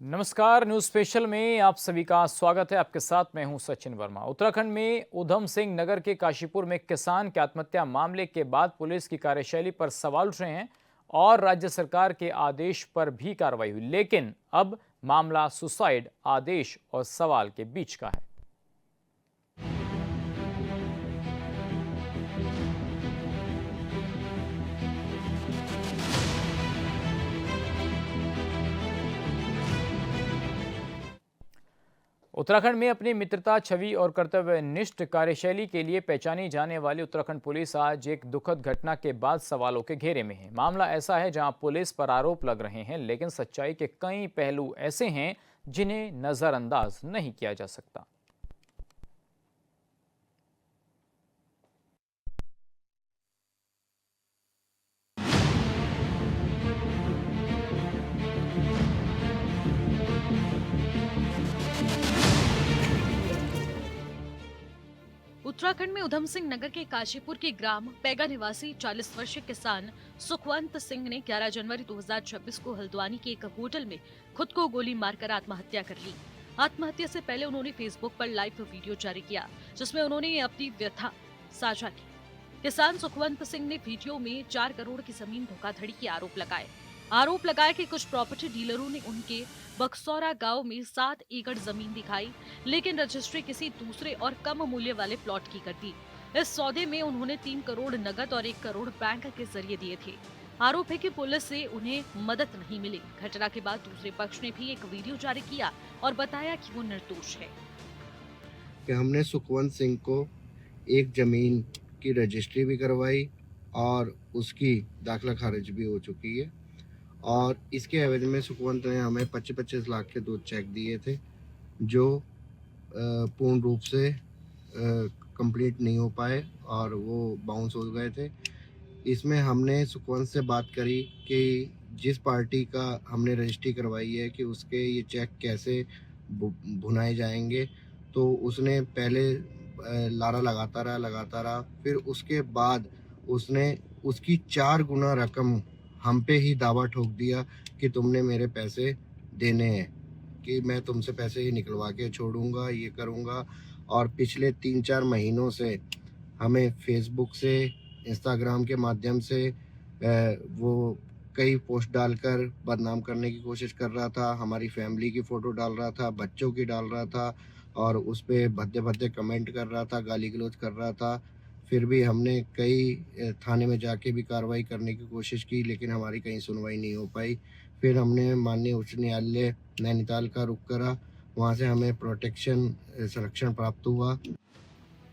नमस्कार, news special में आप सभी का स्वागत है। आपके साथ मैं हूं सचिन वर्मा। उत्तराखंड में उधम सिंह नगर के काशीपुर में किसान की आत्महत्या मामले के बाद पुलिस की कार्यशैली पर सवाल उठ रहे हैं और राज्य सरकार के आदेश पर भी कार्रवाई हुई, लेकिन अब मामला सुसाइड आदेश और सवाल के बीच का है। उत्तराखंड में अपनी मित्रता, छवि और कर्तव्यनिष्ठ कार्यशैली के लिए पहचानी जाने वाली उत्तराखंड पुलिस आज एक दुखद घटना के बाद सवालों के घेरे में है। मामला ऐसा है जहां पुलिस पर आरोप लग रहे हैं, लेकिन सच्चाई के कई पहलू ऐसे हैं जिन्हें नजरअंदाज नहीं किया जा सकता। उत्तराखंड में उधम सिंह नगर के काशीपुर के ग्राम पैगा निवासी 40 वर्षीय किसान सुखवंत सिंह ने 11 जनवरी 2026 को हल्द्वानी के एक होटल में खुद को गोली मारकर आत्महत्या कर ली। आत्महत्या से पहले उन्होंने फेसबुक पर लाइव वीडियो जारी किया, जिसमें उन्होंने अपनी व्यथा साझा की। किसान सुखवंत सिंह ने वीडियो में 4 करोड़ की जमीन धोखाधड़ी के आरोप लगाया कि कुछ प्रॉपर्टी डीलरों ने उनके बक्सौरा गांव में 7 एकड़ जमीन दिखाई, लेकिन रजिस्ट्री किसी दूसरे और कम मूल्य वाले प्लॉट की कर दी। इस सौदे में उन्होंने 3 करोड़ नगद और 1 करोड़ बैंक के जरिए दिए थे। आरोप है कि पुलिस से उन्हें मदद नहीं मिली। घटना के बाद दूसरे पक्ष ने भी एक वीडियो जारी किया और बताया कि वो निर्दोष है। कि हमने सुखवंत सिंह को एक जमीन की रजिस्ट्री भी करवाई और उसकी दाखिला खारिज भी हो चुकी है, और इसके एवज में सुखवंत ने हमें 25-25 लाख के 2 चेक दिए थे, जो पूर्ण रूप से कंप्लीट नहीं हो पाए और वो बाउंस हो गए थे। इसमें हमने सुखवंत से बात करी कि जिस पार्टी का हमने रजिस्ट्री करवाई है कि उसके ये चेक कैसे भुनाए जाएंगे, तो उसने पहले लारा लगाता रहा। फिर उसके बाद उसने उसकी 4 गुना रकम हम पे ही दावा ठोक दिया कि तुमने मेरे पैसे देने हैं, कि मैं तुमसे पैसे ही निकलवा के छोड़ूंगा, ये करूंगा। और पिछले 3-4 महीनों से हमें फेसबुक से, इंस्टाग्राम के माध्यम से वो कई पोस्ट डालकर बदनाम करने की कोशिश कर रहा था। हमारी फैमिली की फ़ोटो डाल रहा था, बच्चों की डाल रहा था और उस पे भद्दे-भद्दे कमेंट कर रहा था, गाली-गलौज कर रहा था। फिर भी हमने कई थाने में जाके भी कार्रवाई करने की कोशिश की, लेकिन हमारी कहीं सुनवाई नहीं हो पाई। फिर हमने माननीय उच्च न्यायालय नैनीताल का रुख करा, वहाँ से हमें प्रोटेक्शन संरक्षण प्राप्त हुआ।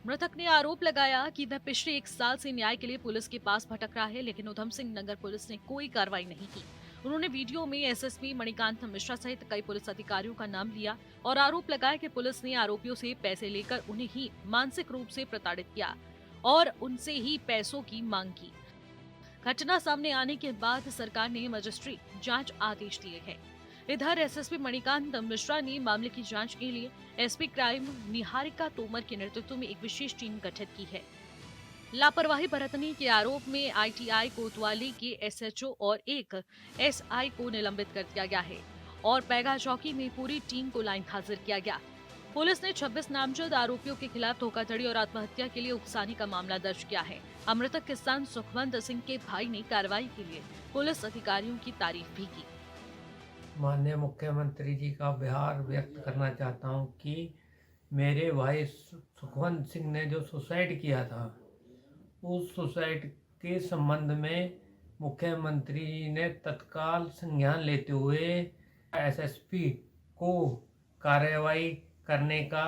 मृतक ने आरोप लगाया कि वह पिछले 1 साल से न्याय के लिए पुलिस के पास भटक रहा है, लेकिन उधम सिंह नगर पुलिस ने कोई कार्रवाई नहीं की। उन्होंने वीडियो में एसएसपी मणिकांत मिश्रा सहित कई पुलिस अधिकारियों का नाम लिया और आरोप लगाया कि पुलिस ने आरोपियों से पैसे लेकर उन्हें ही मानसिक रूप से प्रताड़ित किया और उनसे ही पैसों की मांग की। घटना सामने आने के बाद सरकार ने मजिस्ट्री जांच आदेश दिए हैं। इधर एसएसपी मणिकांत मिश्रा ने मामले की जांच के लिए एसपी क्राइम निहारिका तोमर के नेतृत्व में एक विशेष टीम गठित की है। लापरवाही बरतने के आरोप में आईटीआई कोतवाली के एसएचओ और एक एसआई को निलंबित कर दिया गया है और पैगा चौकी में पूरी टीम को लाइन हाजिर किया गया। पुलिस ने 26 नामजद आरोपियों के खिलाफ धोखाधड़ी और आत्महत्या के लिए उकसाने का मामला दर्ज किया है। मृतक किसान सुखवंत सिंह के भाई ने कार्रवाई के लिए पुलिस अधिकारियों की तारीफ भी की। माननीय मुख्यमंत्री जी का आभार व्यक्त करना चाहता हूं कि मेरे भाई सुखवंत सिंह ने जो सुसाइड किया था, उस सुसाइड के संबंध में मुख्यमंत्री जी ने तत्काल संज्ञान लेते हुए एसएसपी को कार्रवाई करने का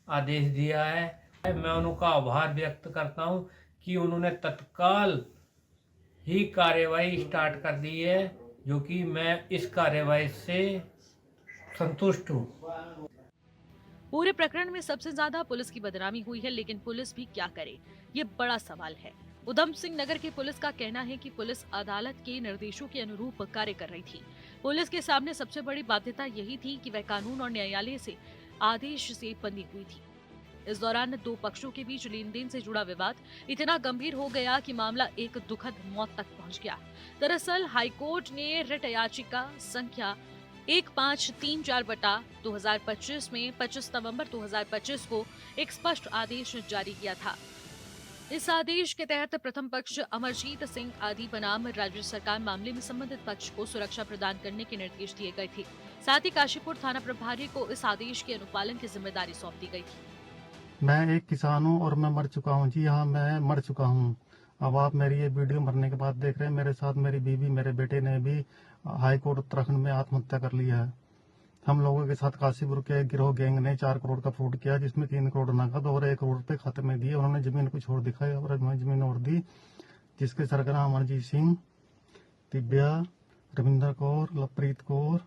आदेश दिया है। मैं उनका आभार व्यक्त करता हूं कि उन्होंने तत्काल ही कार्रवाई स्टार्ट कर दी है, जो कि मैं इस कार्रवाई से संतुष्ट हूँ। पूरे प्रकरण में सबसे ज्यादा पुलिस की बदनामी हुई है, लेकिन पुलिस भी क्या करे, ये बड़ा सवाल है। उधम सिंह नगर की पुलिस का कहना है कि पुलिस अदालत के निर्देशों के अनुरूप कार्य कर रही थी। पुलिस के सामने सबसे बड़ी बाध्यता यही थी कि वह कानून और न्यायालय से आदेश से बंधी हुई थी। इस दौरान 2 पक्षों के बीच लेन देन से जुड़ा विवाद इतना गंभीर हो गया कि मामला एक दुखद मौत तक पहुंच गया। दरअसल हाईकोर्ट ने रिट याचिका संख्या 1534/2025 में 25 नवंबर 2025 को एक स्पष्ट आदेश जारी किया था। इस आदेश के तहत प्रथम पक्ष अमरजीत सिंह आदि बनाम राज्य सरकार मामले में संबंधित पक्ष को सुरक्षा प्रदान करने के निर्देश दिए गए थे। साथ ही काशीपुर थाना प्रभारी को इस आदेश के अनुपालन की जिम्मेदारी सौंप दी गई थी। मैं एक किसान हूँ और मैं मर चुका हूँ। जी हाँ, मैं मर चुका हूँ। अब आप मेरी ये वीडियो मरने के बाद देख रहे हैं। मेरे साथ मेरी बीवी, मेरे बेटे ने भी हाई कोर्ट उत्तराखंड में आत्महत्या कर लिया है। हम लोगों के साथ काशीपुर के गिरोह गैंग ने 4 करोड़ का फ्रॉड किया, जिसमें 3 करोड़ नकद और 1 करोड़ रुपए खाते में दिए। उन्होंने जमीन कुछ और दिखाई और हमें जमीन और दी, जिसके सरगना अमरजीत सिंह, दिव्या, रविंदर कौर, लवप्रीत कौर,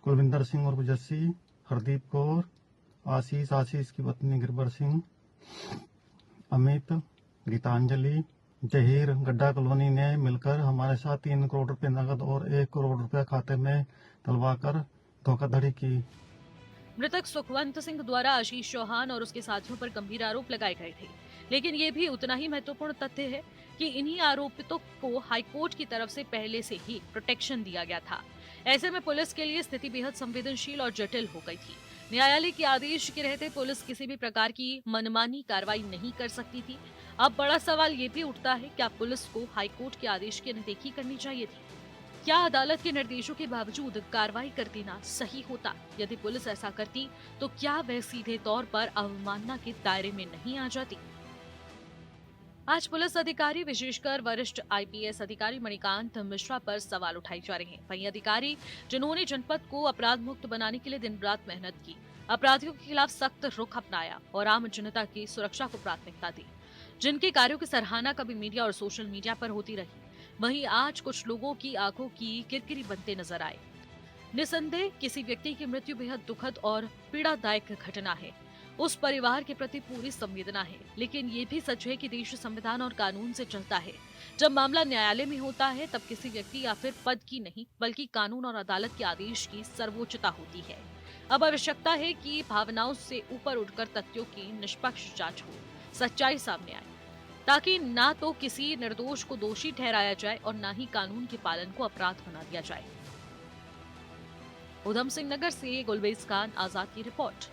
कुलविंदर सिंह और जस्सी, हरदीप कौर, आशीष की पत्नी गिरबर सिंह, अमित, गीतांजलि, जहीर गड्ढा कॉलोनी ने मिलकर हमारे साथ 3 करोड़ रुपए नकद और 1 करोड़ रुपए खाते में डलवाकर धोखाधड़ी की। मृतक सुखवंत सिंह द्वारा आशीष चौहान और उसके साथियों पर गंभीर आरोप लगाए गए थे, लेकिन ये भी उतना ही महत्वपूर्ण तथ्य है कि इन्हीं आरोपितों को हाईकोर्ट की तरफ से पहले से ही प्रोटेक्शन दिया गया था। ऐसे में पुलिस के लिए स्थिति बेहद संवेदनशील और जटिल हो गई थी। न्यायालय के आदेश के रहते पुलिस किसी भी प्रकार की मनमानी कार्रवाई नहीं कर सकती थी। अब बड़ा सवाल ये भी उठता है, क्या पुलिस को हाईकोर्ट के आदेश की अनदेखी करनी चाहिए थी? क्या अदालत के निर्देशों के बावजूद कार्रवाई कर देना सही होता? यदि पुलिस ऐसा करती तो क्या वह सीधे तौर पर अवमानना के दायरे में नहीं आ जाती? आज पुलिस अधिकारी, विशेषकर वरिष्ठ आईपीएस अधिकारी मणिकांत मिश्रा पर सवाल उठाए जा रहे हैं। वहीं अधिकारी जिन्होंने जनपद को अपराध मुक्त बनाने के लिए दिन रात मेहनत की, अपराधियों के खिलाफ सख्त रुख अपनाया और आम जनता की सुरक्षा को प्राथमिकता दी, जिनके कार्यों की सराहना कभी मीडिया और सोशल मीडिया पर होती रही, वहीं आज कुछ लोगों की आंखों की किरकिरी बनते नजर आए। निसंदेह किसी व्यक्ति की मृत्यु बेहद दुखद और पीड़ादायक घटना है। उस परिवार के प्रति पूरी संवेदना है, लेकिन ये भी सच है कि देश संविधान और कानून से चलता है। जब मामला न्यायालय में होता है तब किसी व्यक्ति या फिर पद की नहीं, बल्कि कानून और अदालत के आदेश की सर्वोच्चता होती है। अब आवश्यकता है कि भावनाओं से ऊपर उठकर तथ्यों की निष्पक्ष जांच हो, सच्चाई सामने आए, ताकि ना तो किसी निर्दोष को दोषी ठहराया जाए और ना ही कानून के पालन को अपराध बना दिया जाए। उधम सिंह नगर से गुलबेज खान आजाद की रिपोर्ट।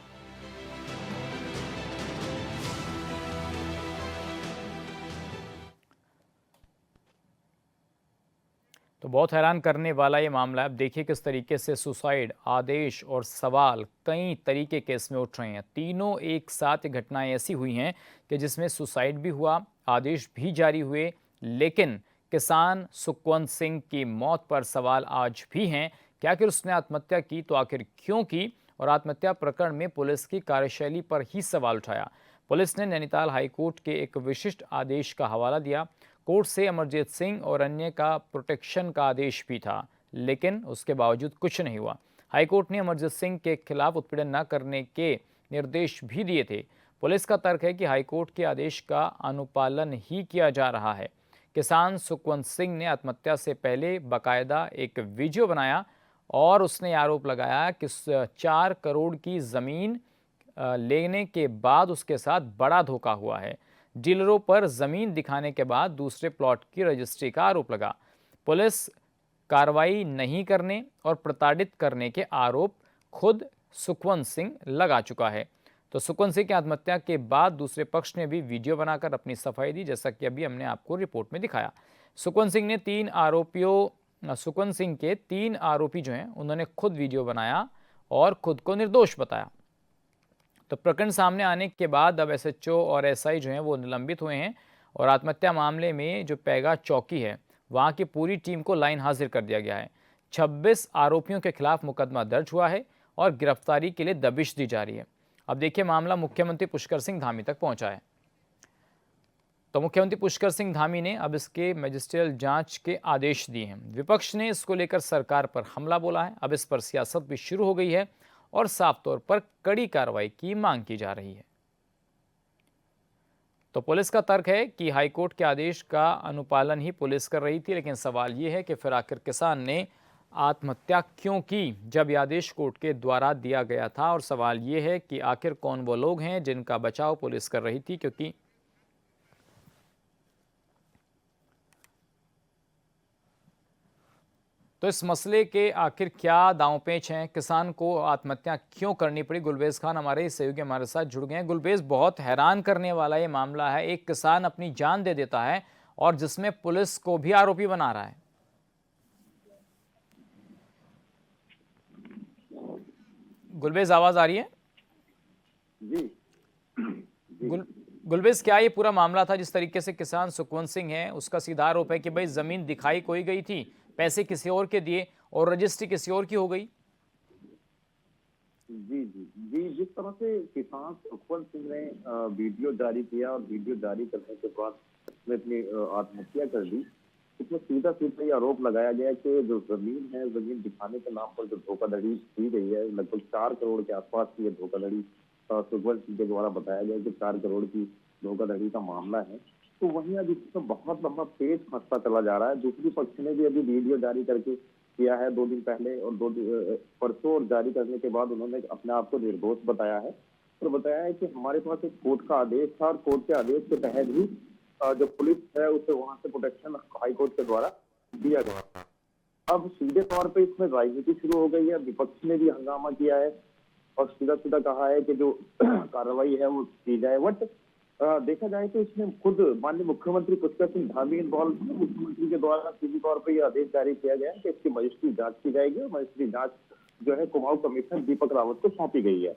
तो बहुत हैरान करने वाला ये मामला है। अब देखिए किस तरीके से सुसाइड, आदेश और सवाल कई तरीके के इसमें उठ रहे हैं। तीनों एक साथ घटनाएं ऐसी हुई हैं कि जिसमें सुसाइड भी हुआ, आदेश भी जारी हुए, लेकिन किसान सुखवंत सिंह की मौत पर सवाल आज भी हैं कि आखिर उसने आत्महत्या की तो आखिर क्यों की, और आत्महत्या प्रकरण में पुलिस की कार्यशैली पर ही सवाल उठाया। पुलिस ने नैनीताल हाईकोर्ट के एक विशिष्ट आदेश का हवाला दिया। कोर्ट से अमरजीत सिंह और अन्य का प्रोटेक्शन का आदेश भी था, लेकिन उसके बावजूद कुछ नहीं हुआ। हाईकोर्ट ने अमरजीत सिंह के खिलाफ उत्पीड़न न करने के निर्देश भी दिए थे। पुलिस का तर्क है कि हाईकोर्ट के आदेश का अनुपालन ही किया जा रहा है। किसान सुखवंत सिंह ने आत्महत्या से पहले बाकायदा एक वीडियो बनाया और उसने आरोप लगाया कि 4 करोड़ की ज़मीन लेने के बाद उसके साथ बड़ा धोखा हुआ है। डीलरों पर जमीन दिखाने के बाद दूसरे प्लॉट की रजिस्ट्री का आरोप लगा। पुलिस कार्रवाई नहीं करने और प्रताड़ित करने के आरोप खुद सुखवंत सिंह लगा चुका है। तो सुखवंत सिंह की आत्महत्या के बाद दूसरे पक्ष ने भी वीडियो बनाकर अपनी सफाई दी, जैसा कि अभी हमने आपको रिपोर्ट में दिखाया। सुखवंत सिंह के 3 आरोपी जो हैं उन्होंने खुद वीडियो बनाया और खुद को निर्दोष बताया। तो प्रकरण सामने आने के बाद अब एसएचओ और एसआई जो हैं वो निलंबित हुए हैं और आत्महत्या मामले में जो पैगा चौकी है वहां की पूरी टीम को लाइन हाजिर कर दिया गया है। 26 आरोपियों के खिलाफ मुकदमा दर्ज हुआ है और गिरफ्तारी के लिए दबिश दी जा रही है। अब देखिए मामला मुख्यमंत्री पुष्कर सिंह धामी तक पहुंचा है। तो मुख्यमंत्री पुष्कर सिंह धामी ने अब इसके मजिस्ट्रियल जांच के आदेश दिए हैं। विपक्ष ने इसको लेकर सरकार पर हमला बोला है। अब इस पर सियासत भी शुरू हो गई है और साफ तौर पर कड़ी कार्रवाई की मांग की जा रही है। तो पुलिस का तर्क है कि हाईकोर्ट के आदेश का अनुपालन ही पुलिस कर रही थी, लेकिन सवाल ये है कि फिर आखिर किसान ने आत्महत्या क्यों की जब यह आदेश कोर्ट के द्वारा दिया गया था। और सवाल ये है कि आखिर कौन वो लोग हैं जिनका बचाव पुलिस कर रही थी, क्योंकि तो इस मसले के आखिर क्या दांव-पेच हैं, किसान को आत्महत्या क्यों करनी पड़ी? गुलबेज खान हमारे सहयोगी हमारे साथ जुड़ गए हैं। गुलबेज, बहुत हैरान करने वाला ये मामला है। एक किसान अपनी जान दे देता है और जिसमें पुलिस को भी आरोपी बना रहा है। गुलबेज, आवाज आ रही है? जी गुलबेज, क्या ये पूरा मामला था? जिस तरीके से किसान सुखवंत सिंह है, उसका सीधा आरोप है कि भाई जमीन दिखाई कोई गई थी, पैसे किसी और के दिए और रजिस्ट्री किसी और की हो गई। जी जी जी जिस तरह से किसान सुखवंत सिंह ने वीडियो जारी किया और वीडियो जारी करने के बाद उसने अपनी आत्महत्या कर दी, इसमें सीधा सीधा ये आरोप लगाया गया कि जो जमीन है, जमीन दिखाने के नाम पर जो धोखाधड़ी की गई है, लगभग 4 करोड़ के आसपास की ये धोखाधड़ी सुखवंत सिंह के द्वारा बताया गया कि 4 करोड़ की धोखाधड़ी का मामला है। तो वहीं अब इसमें बहुत लंबा पेच फंसता चला जा रहा है। दूसरी पक्ष ने भी अभी वीडियो जारी करके किया है 2 दिन पहले, और परसों और जारी करने के बाद उन्होंने अपने आप को निर्दोष बताया है और बताया है कि हमारे पास एक कोर्ट का आदेश था और कोर्ट के आदेश के तहत ही जो पुलिस है उसे वहां से प्रोटेक्शन हाई कोर्ट के द्वारा दिया गया था। अब सीधे तौर पे इसमें राजनीति शुरू हो गई है। विपक्ष ने भी हंगामा किया है और सीधा सीधा कहा है कि जो कार्रवाई है वो की जाए। बट देखा जाए तो इसमें खुद माननीय मुख्यमंत्री पुष्कर सिंह धामी इन्वॉल्व, मुख्यमंत्री के द्वारा सीधी तौर पर यह आदेश जारी किया गया है कि इसकी मजिस्ट्री जांच की जाएगी और मजिस्ट्री जांच जो है कुमाऊं कमिश्नर दीपक रावत को सौंपी गई है।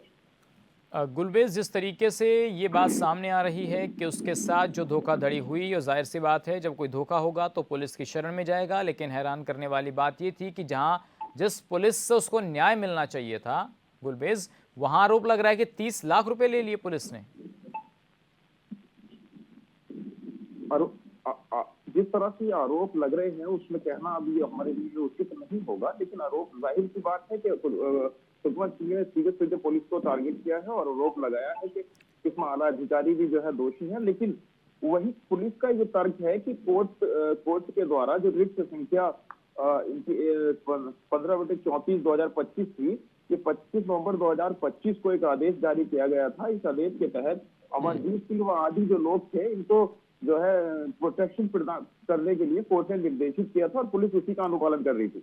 गुलबेज, जिस तरीके से ये बात सामने आ रही है कि उसके साथ जो धोखाधड़ी हुई, और जाहिर सी बात है जब कोई धोखा होगा तो पुलिस की शरण में जाएगा, लेकिन हैरान करने वाली बात ये थी कि जहां जिस पुलिस से उसको न्याय मिलना चाहिए था, गुलबेज, वहां आरोप लग रहा है कि 30 लाख रुपए ले लिए पुलिस ने। जिस तरह से आरोप लग रहे हैं उसमें कहना अभी हमारे लिए उचित नहीं होगा, लेकिन आरोप जाहिर सी बात है कि सुखवंत सिंह ने सीधे सीधे पुलिस को टारगेट किया है और आरोप लगाया है कि इसमें आला अधिकारी भी जो है दोषी है। लेकिन वही पुलिस का ये तर्क है कि कोर्ट के द्वारा जो रिट संख्या 15/34/2025 थी, ये 25 नवंबर 2025 को एक आदेश जारी किया गया था। इस आदेश के तहत अमरजीत सिंह व आदि जो लोग थे, इनको जो है प्रोटेक्शन प्रदान करने के लिए कोर्ट ने निर्देशित किया था और पुलिस उसी का अनुपालन कर रही थी।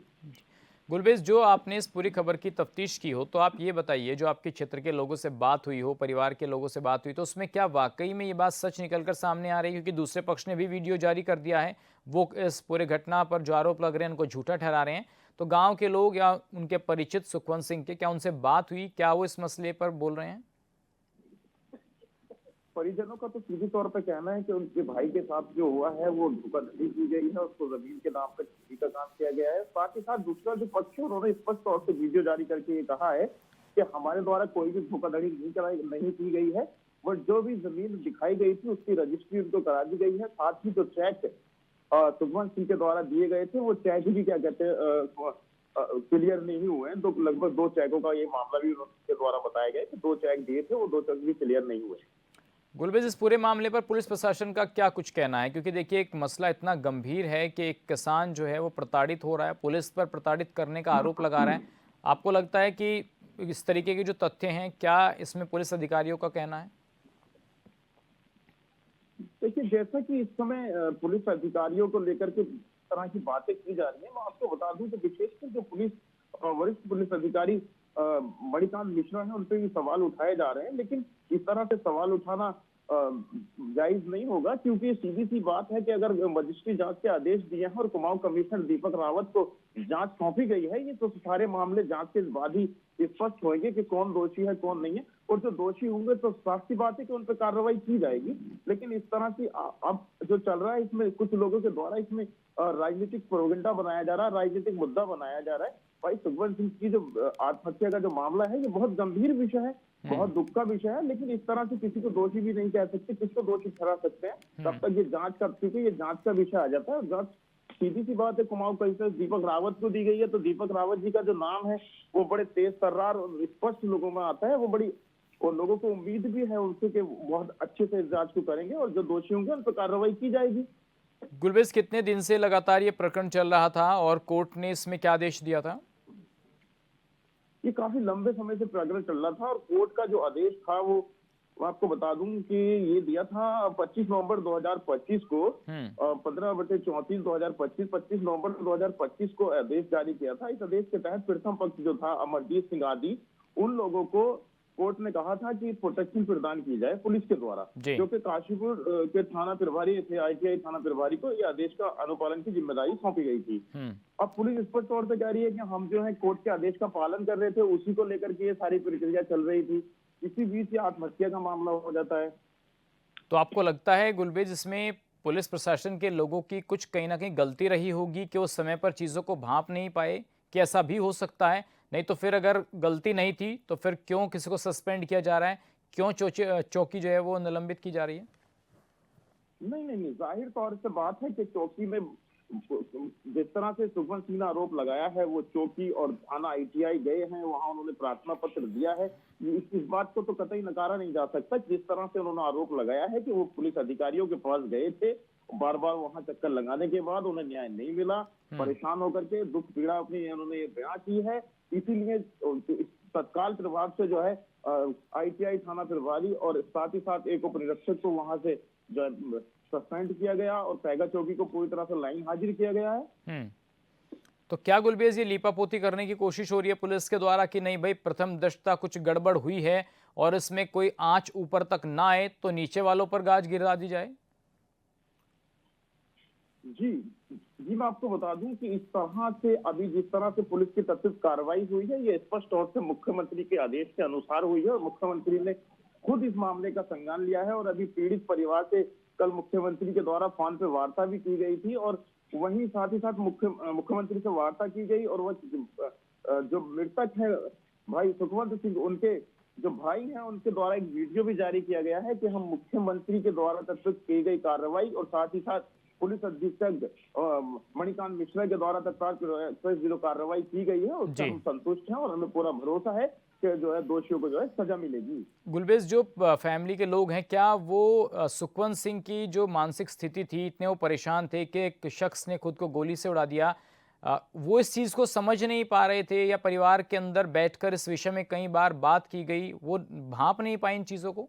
गुलबेज, जो आपने इस पूरी खबर की तफ्तीश की हो, तो आप ये बताइए, जो आपके क्षेत्र के लोगों से बात हुई हो, परिवार के लोगों से बात हुई, तो उसमें क्या वाकई में ये बात सच निकलकर सामने आ रही है? क्योंकि दूसरे पक्ष ने भी वीडियो जारी कर दिया है, वो इस पूरे घटना पर जो आरोप लग रहे हैं उनको झूठा ठहरा रहे हैं। तो गाँव के लोग या उनके परिचित सुखवंत सिंह के, क्या उनसे बात हुई? क्या वो इस मसले पर बोल रहे हैं? परिजनों का तो सीधे तौर पर कहना है कि उनके भाई के साथ जो हुआ है वो धोखाधड़ी की गई है, उसको जमीन के नाम पर ठगी का काम किया गया है। साथ ही साथ दूसरा जो पक्ष है उन्होंने स्पष्ट तौर से वीडियो जारी करके ये कहा है कि हमारे द्वारा कोई भी धोखाधड़ी नहीं की गई है, बट जो भी जमीन दिखाई गई थी उसकी रजिस्ट्री उनको करा दी गई है। साथ ही जो चेक सुखवंत सिंह के द्वारा दिए गए थे वो चेक भी क्या कहते हैं क्लियर नहीं हुए हैं। तो लगभग 2 चेकों का ये मामला भी उनके द्वारा बताया गया कि 2 चेक दिए थे, वो 2 चेक भी क्लियर नहीं हुए। गुलबेज, इस पूरे मामले पर पुलिस प्रशासन का क्या कुछ कहना है? क्योंकि देखिए, एक मसला इतना गंभीर है कि एक किसान जो है वो प्रताड़ित हो रहा है, पुलिस पर प्रताड़ित करने का आरोप लगा रहा है। आपको लगता है कि इस तरीके के जो तथ्य हैं, क्या इसमें पुलिस अधिकारियों का कहना है? देखिए, जैसा कि इस समय पुलिस अधिकारियों को लेकर के तरह की बातें की जा रही है, मैं आपको बता दूं कि विशेषकर जो पुलिस वरिष्ठ पुलिस अधिकारी मणिकांत मिश्रा है, उन पे भी सवाल उठाए जा रहे हैं। लेकिन इस तरह से सवाल उठाना जायज नहीं होगा, क्योंकि सीधी सी बात है कि अगर मजिस्ट्री जांच के आदेश दिए हैं और कुमाऊं कमिश्नर दीपक रावत को जांच सौंपी गई है, ये तो सारे मामले जांच के बाद ही स्पष्ट होंगे कि कौन दोषी है कौन नहीं है। और जो दोषी होंगे तो साफ सी बात है कि उन पर कार्रवाई की जाएगी। लेकिन इस तरह की अब जो चल रहा है, इसमें कुछ लोगों के द्वारा इसमें राजनीतिक प्रोपेगेंडा बनाया जा रहा है, राजनीतिक मुद्दा बनाया जा रहा है। भाई, सुखवंत सिंह की जो आत्महत्या का जो मामला है, ये बहुत गंभीर विषय है, बहुत दुख का विषय है। लेकिन इस तरह से किसी को दोषी भी नहीं कह सकते, किसको दोषी ठहरा सकते हैं तब तक ये जांच का, क्योंकि ये जांच का विषय आ जाता है। जांच सीधी सी बात है, कुमाऊं कमिश्नर दीपक रावत को दी गई है, तो दीपक रावत जी का जो नाम है वो बड़े तेज तर्रार और स्पष्ट लोगों में आता है। वो बड़ी, और लोगों को उम्मीद भी है उनसे कि बहुत अच्छे से जांच को करेंगे और जो दोषी होंगे उन पर कार्रवाई की जाएगी। गुलबेज, कितने दिन से लगातार ये प्रकरण चल रहा था और कोर्ट ने इसमें क्या आदेश दिया था? ये काफी लंबे समय से प्रकरण चल रहा था और कोर्ट का जो आदेश था वो आपको बता दूं कि ये दिया था 25 नवंबर 2025 को, हम्म 15/34/2025, 25 नवंबर 2025 को आदेश जारी किया था। इस आदेश के तहत प्रथम पक्ष जो था अमरजीत सिंह आदि, उन लोगों को कोर्ट ने कहा था कि प्रोटेक्शन प्रदान की जाए पुलिस के द्वारा, जी जो कि काशीपुर के थाना प्रभारी थे, ITI थाना प्रभारी को ये आदेश का अनुपालन की जिम्मेदारी सौंपी गई थी। हम्म अब पुलिस स्पष्ट तौर पे कह रही है कि हम जो है कोर्ट के आदेश का पालन कर रहे थे, उसी को लेकर के ये सारी प्रक्रिया चल रही थी। इसी बीच ये आत्महत्या का मामला हो जाता है। तो आपको लगता है गुलबेज इसमें पुलिस प्रशासन के लोगों की कुछ कहीं ना कहीं गलती रही होगी कि वो समय पर चीज़ों को भांप नहीं पाए, कि ऐसा भी हो सकता है? नहीं तो फिर अगर गलती नहीं थी तो फिर क्यों किसी को सस्पेंड किया जा रहा है, क्यों चौकी जो है वो निलंबित की जा रही है? नहीं नहीं नहीं, जाहिर तौर से बात है कि चौकी में जिस तरह से सुखवंत सिंह ने आरोप लगाया है, वो चौकी और थाना ITI गए हैं, वहां उन्होंने प्रार्थना पत्र दिया है। इस बात को तो कतई नकारा नहीं जा सकता। जिस तरह से उन्होंने आरोप लगाया है कि वो पुलिस अधिकारियों के पास गए थे, बार बार वहां चक्कर लगाने के बाद उन्हें न्याय नहीं मिला, परेशान होकर के दुख पीड़ा अपनी उन्होंने बयां की है। इसीलिए तत्काल प्रभाव से जो है ITI थाना प्रभारी और साथ ही साथ एक उप निरीक्षक को वहां से जो है सस्पेंड किया गया और पैगा चौकी को पूरी तरह से लाइन हाजिर किया गया है। तो क्या गुलबेज ये लीपापोती करने की कोशिश हो रही है पुलिस के द्वारा कि नहीं भाई प्रथम दृष्टया कुछ गड़बड़ हुई है और इसमें कोई आंच ऊपर तक ना आए तो नीचे वालों पर गाज गिरा दी जाए? जी जी, मैं आपको बता दूं कि इस तरह से अभी जिस तरह से पुलिस की तत्काल कार्रवाई हुई है, ये स्पष्ट तौर से मुख्यमंत्री के आदेश के अनुसार हुई है और मुख्यमंत्री ने खुद इस मामले का संज्ञान लिया है। और अभी पीड़ित परिवार से कल मुख्यमंत्री के द्वारा फोन पे वार्ता भी की गई थी और वहीं साथ ही साथ मुख्यमंत्री से वार्ता की गई और वह जो मृतक है भाई सुखवंत सिंह, उनके जो भाई हैं, उनके द्वारा एक वीडियो भी जारी किया गया है कि हम मुख्यमंत्री के द्वारा तब तक की गई कार्रवाई और साथ ही साथ पुलिस अधीक्षक मणिकांत मिश्रा के द्वारा तत्काल जो कार्रवाई की गई है उससे हम संतुष्ट हैं और हमें पूरा भरोसा है कि जो है दोषियों को जो है सजा मिलेगी। गुलबेज जो फैमिली के लोग हैं, क्या वो सुखवंत सिंह की जो मानसिक स्थिति थी, इतने वो परेशान थे कि एक शख्स ने खुद को गोली से उड़ा दिया, वो इस चीज़ को समझ नहीं पा रहे थे या परिवार के अंदर बैठकर इस विषय में कई बार बात की गई, वो भांप नहीं पाए इन चीज़ों को?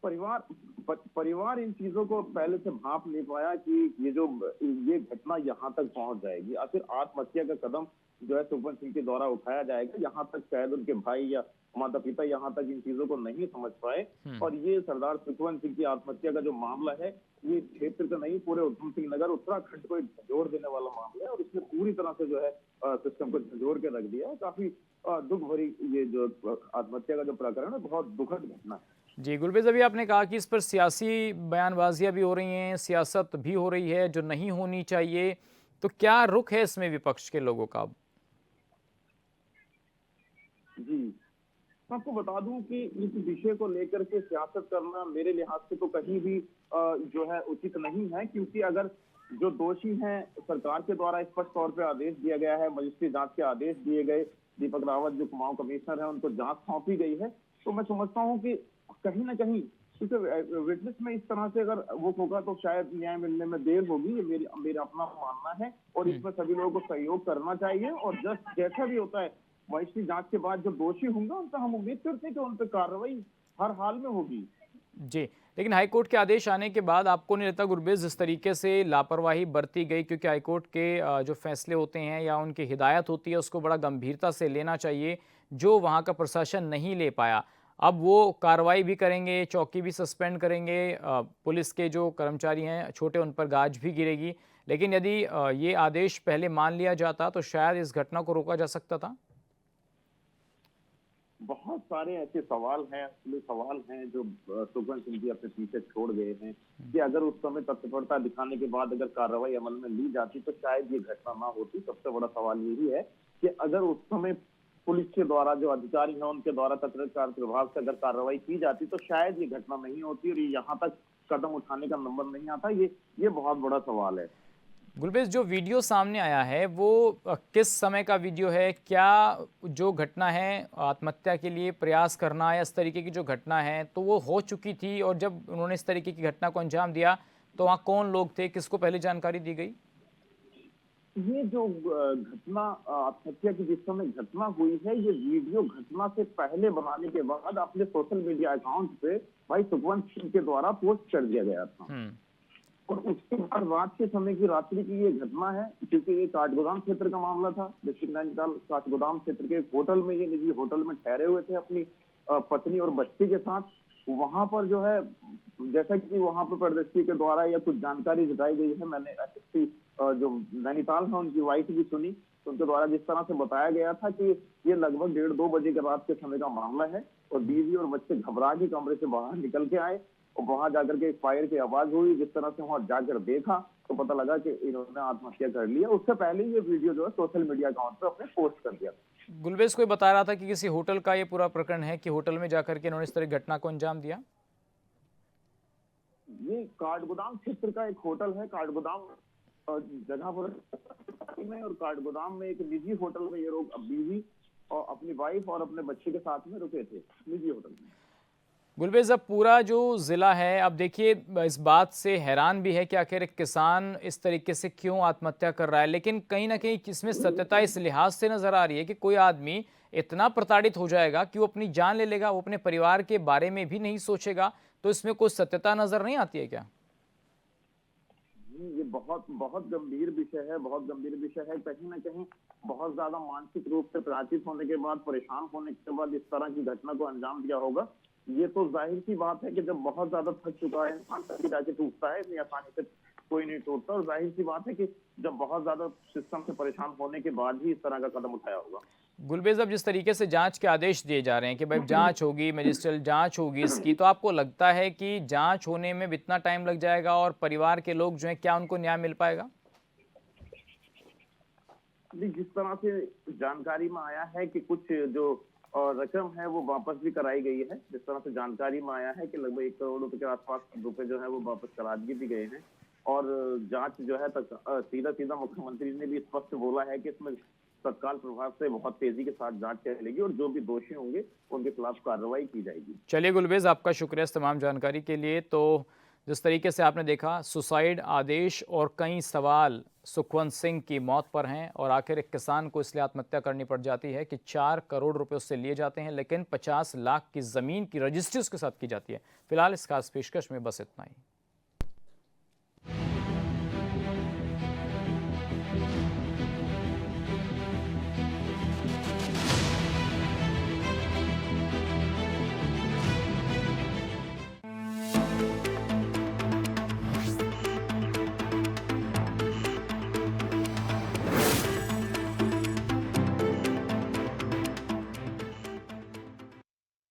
परिवार इन चीजों को पहले से भांप नहीं पाया कि ये घटना यहाँ तक पहुंच जाएगी। आखिर आत्महत्या का कदम जो है सुखवंत सिंह के द्वारा उठाया जाएगा, यहाँ तक शायद उनके भाई या माता पिता यहाँ तक इन चीजों को नहीं समझ पाए। और ये सरदार सुखवंत सिंह की आत्महत्या का जो मामला है, ये क्षेत्र का नहीं, पूरे उधम सिंह नगर उत्तराखंड को झंझोर देने वाला मामला है और इसने पूरी तरह से जो है सिस्टम को झंझोर के रख दिया है। काफी दुख भरी ये जो आत्महत्या का जो प्रकरण है, बहुत दुखद घटना है। जी गुलबेज, अभी आपने कहा कि इस पर सियासी बयानबाजियां भी हो रही हैं, सियासत भी हो रही है जो नहीं होनी चाहिए, तो क्या रुख है इसमें विपक्ष के लोगों का? जी, मैं आपको बता दूं कि इस विषय को लेकर के सियासत करना मेरे लिहाज से तो कहीं भी जो है उचित नहीं है, क्योंकि अगर जो दोषी हैं सरकार के द्वारा स्पष्ट तौर पे आदेश दिया गया है, मजिस्ट्रेट जांच के आदेश दिए गए, दीपक रावत जो कुमाऊं कमिश्नर है उनको जांच सौंपी गई है, तो मैं समझता हूँ कि कहीं ना कहीं विटनेस में इस तरह से अगर वो होगा तो शायद न्याय मिलने में देर होगी। ये मेरा अपना मानना है और इसमें सभी लोगों को सहयोग करना चाहिए और जैसा भी होता है मजिस्ट्रेट जांच के बाद जो दोषी होंगे उन पर हम उम्मीद करते हैं कि उन पर कार्रवाई हर हाल में होगी। जी, लेकिन हाईकोर्ट के आदेश आने के बाद आपको नहीं लगता गुरबेज जिस तरीके से लापरवाही बरती गई, क्योंकि हाईकोर्ट के जो फैसले होते हैं या उनकी हिदायत होती है उसको बड़ा गंभीरता से लेना चाहिए, जो वहाँ का प्रशासन नहीं ले पाया। अब वो कार्रवाई भी करेंगे, चौकी भी सस्पेंड करेंगे, पुलिस के जो कर्मचारी हैं छोटे उन पर गाज भी गिरेगी, लेकिन यदि ये आदेश पहले मान लिया जाता तो शायद इस घटना को रोका जा सकता था। बहुत सारे ऐसे सवाल हैं जो सुखवंत सिंह जी अपने पीछे छोड़ गए हैं कि अगर उस समय तत्परता दिखाने के बाद अगर कार्रवाई अमल में ली जाती तो शायद ये घटना ना होती। सबसे बड़ा सवाल यही है कि अगर उस समय पुलिस के द्वारा जो अधिकारी हैं उनके द्वारा तत्काल प्रभाव से अगर कार्रवाई की जाती तो शायद ये घटना नहीं होती और ये यहाँ तक कदम उठाने का नंबर नहीं आता। ये बहुत बड़ा सवाल है। गुलबेज, जो वीडियो सामने आया है वो किस समय का वीडियो है? क्या जो घटना है आत्महत्या के लिए प्रयास करना या इस तरीके की जो घटना है तो वो हो चुकी थी, और जब उन्होंने इस तरीके की घटना को अंजाम दिया तो वहाँ कौन लोग थे, किसको पहले जानकारी दी गई? ये जो घटना आत्महत्या की जिस समय घटना हुई है, ये वीडियो घटना से पहले बनाने के बाद अपने सोशल मीडिया अकाउंट पे भाई सुखवंत सिंह के द्वारा पोस्ट कर दिया गया था। और उसके बाद रात के समय की रात्रि की ये घटना है, क्योंकि ये काठगोदाम क्षेत्र का मामला था। डिस्ट्रिक्ट नैनीताल काठगोदाम क्षेत्र के एक होटल में, ये निजी होटल में ठहरे हुए थे अपनी पत्नी और बच्चे के साथ। वहां पर जो है, जैसा कि वहां पर प्रदर्शनी के द्वारा या कुछ जानकारी जुटाई गई है, मैंने एसएसपी जो नैनीताल है उनकी वाइफ भी सुनी, तो उनके द्वारा जिस तरह से बताया गया था कि ये लगभग 1:30-2 बजे के रात के समय का मामला है और बीवी और बच्चे घबरा के कमरे से बाहर निकल के आए और वहां जाकर के एक फायर की आवाज हुई। जिस तरह से वहां जाकर देखा तो पता लगा कि इन्होंने आत्महत्या कर लिया। उससे पहले ये वीडियो जो है सोशल मीडिया अकाउंट पर अपने पोस्ट कर दिया था। गुलबेज कोई बता रहा था कि किसी होटल का ये पूरा प्रकरण है कि होटल में जाकर के इन्होंने इस तरह की घटना को अंजाम दिया। ये काठगोदाम क्षेत्र का एक होटल है, काठगोदाम जगह पर में, और काठगोदाम में एक निजी होटल में ये लोग बीवी और अपनी वाइफ और अपने बच्चे के साथ में रुके थे निजी होटल में। गुलबेज अब पूरा जो ज़िला है, अब देखिए इस बात से हैरान भी है कि आखिर एक किसान इस तरीके से क्यों आत्महत्या कर रहा है, लेकिन कहीं ना कहीं इसमें सत्यता इस लिहाज से नज़र आ रही है कि कोई आदमी इतना प्रताड़ित हो जाएगा कि वो अपनी जान ले लेगा, वो अपने परिवार के बारे में भी नहीं सोचेगा। तो इसमें कोई सत्यता नज़र नहीं आती है क्या? ये बहुत गंभीर विषय है, बहुत गंभीर विषय है। कहीं ना कहीं बहुत ज्यादा मानसिक रूप से पराजित होने के बाद, परेशान होने के बाद इस तरह की घटना को अंजाम दिया होगा। ये तो जाहिर सी बात है कि जब बहुत ज्यादा थक चुका है इंसान, तभी जाके टूटता है, इतनी आसानी से कोई नहीं टूटता। और जाहिर सी बात है कि जब बहुत ज्यादा सिस्टम से परेशान होने के बाद ही इस तरह का कदम उठाया होगा। गुलबेज अब जिस तरीके से जांच के आदेश दिए जा रहे हैं कि भाई जांच होगी, मजिस्ट्रियल जांच होगी इसकी, तो आपको लगता है कि जांच होने में इतना टाइम लग जाएगा और परिवार के लोग जो हैं, क्या उनको न्याय मिल पाएगा? जिस तरह से जानकारी में आया है कि कुछ जो रकम है वो वापस भी कराई गई है, जिस तरह से जानकारी में आया है कि लगभग 1 करोड़ रुपए के आसपास रुपए जो है वो वापस करा दिए भी गए हैं। और जांच जो है सीधा मुख्यमंत्री ने भी स्पष्ट बोला है कि इसमें तत्काल प्रभाव से बहुत तेजी के साथ जांच चलेगी और जो भी दोषी होंगे उनके खिलाफ कार्रवाई की जाएगी। चलिए गुलबेज, आपका शुक्रिया इस तमाम जानकारी के लिए। तो जिस तरीके से आपने देखा, सुसाइड आदेश और कई सवाल सुखवंत सिंह की मौत पर हैं और आखिर एक किसान को इसलिए आत्महत्या करनी पड़ जाती है कि 4 करोड़ रुपए उससे लिए जाते हैं, लेकिन 50 लाख की ज़मीन की रजिस्ट्री उसके साथ की जाती है। फिलहाल इस खास पेशकश में बस इतना ही।